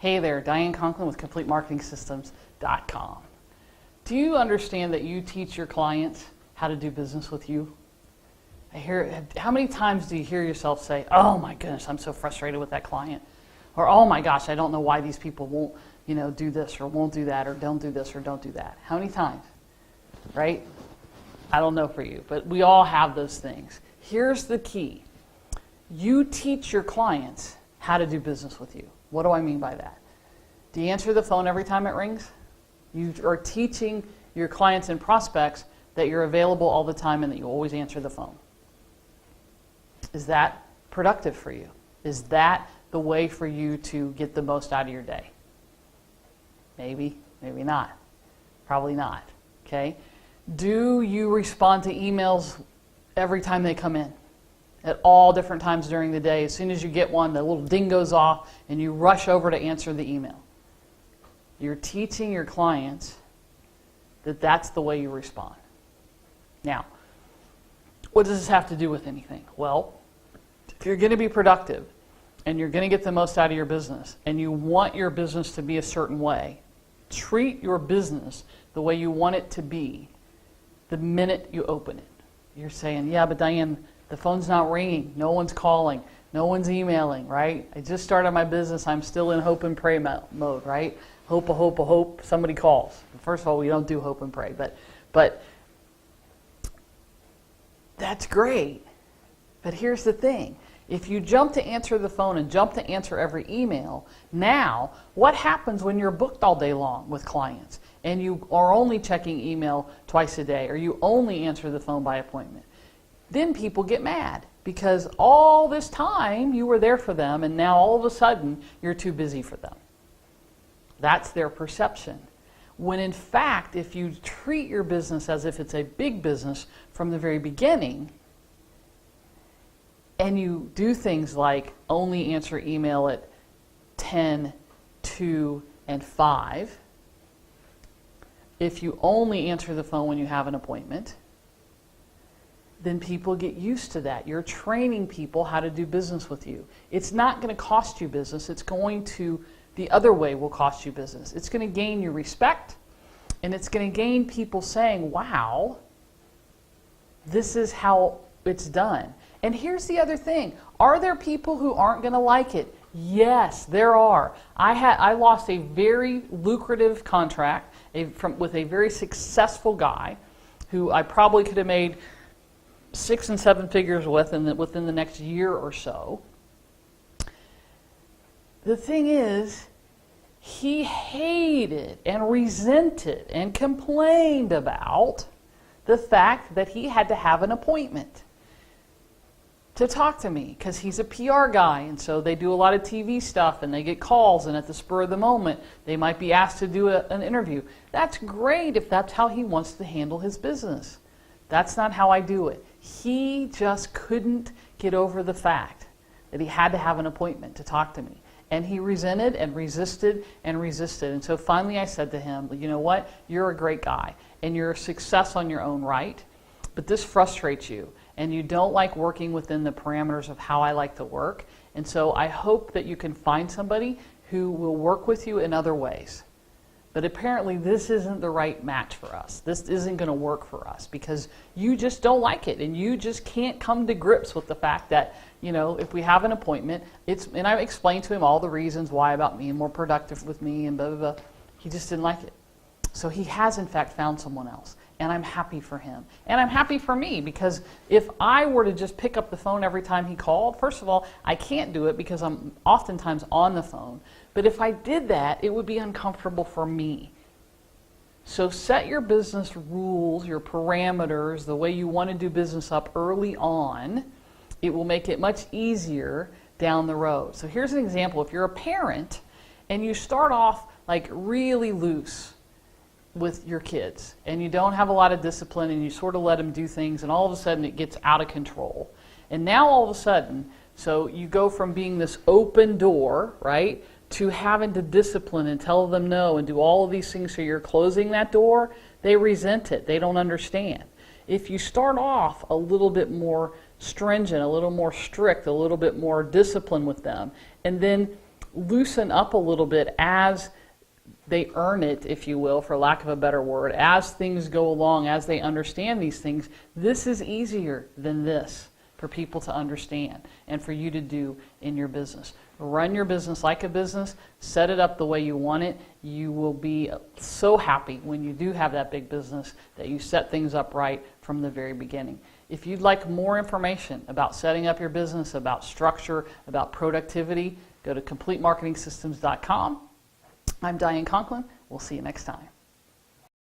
Hey there, Diane Conklin with CompleteMarketingSystems.com. Do you understand that you teach your clients how to do business with you? How many times do you hear yourself say, oh my goodness, I'm so frustrated with that client? Or, oh my gosh, I don't know why these people won't, do this or won't do that or don't do this or don't do that. How many times, right? I don't know for you, but we all have those things. Here's the key. You teach your clients how to do business with you. What do I mean by that? Do you answer the phone every time it rings? You are teaching your clients and prospects that you're available all the time and that you always answer the phone. Is that productive for you? Is that the way for you to get the most out of your day? Maybe, maybe not. Probably not, okay? Do you respond to emails every time they come in? At all different times during the day. As soon as you get one, the little ding goes off and you rush over to answer the email. You're teaching your clients that that's the way you respond. Now, what does this have to do with anything? Well, if you're going to be productive and you're going to get the most out of your business and you want your business to be a certain way, treat your business the way you want it to be the minute you open it. You're saying, yeah, but Diane, the phone's not ringing, no one's calling, no one's emailing, right? I just started my business, I'm still in hope and pray mode, right? Hope, somebody calls. First of all, we don't do hope and pray, but that's great. But here's the thing. If you jump to answer the phone and jump to answer every email, now what happens when you're booked all day long with clients and you are only checking email twice a day or you only answer the phone by appointment? Then people get mad because all this time you were there for them and now all of a sudden you're too busy for them. That's their perception. When in fact, if you treat your business as if it's a big business from the very beginning and you do things like only answer email at 10, 2, and 5, if you only answer the phone when you have an appointment, then people get used to that. You're training people how to do business with you. It's not going to cost you business. It's going to, the other way will cost you business. It's going to gain you respect, and it's going to gain people saying, wow, this is how it's done. And here's the other thing. Are there people who aren't going to like it? Yes, there are. I lost a very lucrative contract with a very successful guy who I probably could have made 6 and 7 figures within the next year or so. The thing is, he hated and resented and complained about the fact that he had to have an appointment to talk to me because he's a PR guy, and so they do a lot of TV stuff and they get calls, and at the spur of the moment they might be asked to do an interview. That's great if that's how he wants to handle his business. That's not how I do it. He just couldn't get over the fact that he had to have an appointment to talk to me. And he resented and resisted and resisted. And so finally I said to him, you know what? You're a great guy and you're a success on your own right, but this frustrates you and you don't like working within the parameters of how I like to work. And so I hope that you can find somebody who will work with you in other ways. But apparently this isn't the right match for us. This isn't going to work for us because you just don't like it and you just can't come to grips with the fact that, if we have an appointment, and I explained to him all the reasons why about being more productive with me and blah, blah, blah. He just didn't like it. So he has in fact found someone else. And I'm happy for him. And I'm happy for me because if I were to just pick up the phone every time he called, first of all, I can't do it because I'm oftentimes on the phone. But if I did that, it would be uncomfortable for me. So set your business rules, your parameters, the way you want to do business up early on. It will make it much easier down the road. So here's an example. If you're a parent and you start off like really loose with your kids and you don't have a lot of discipline and you sort of let them do things and all of a sudden it gets out of control. And now all of a sudden, so you go from being this open door, right, to having to discipline and tell them no and do all of these things so you're closing that door, they resent it. They don't understand. If you start off a little bit more stringent, a little more strict, a little bit more disciplined with them, and then loosen up a little bit as they earn it, if you will, for lack of a better word, as things go along, as they understand these things. This is easier than this for people to understand and for you to do in your business. Run your business like a business, set it up the way you want it. You will be so happy when you do have that big business that you set things up right from the very beginning. If you'd like more information about setting up your business, about structure, about productivity, go to CompleteMarketingSystems.com. I'm Diane Conklin. We'll see you next time.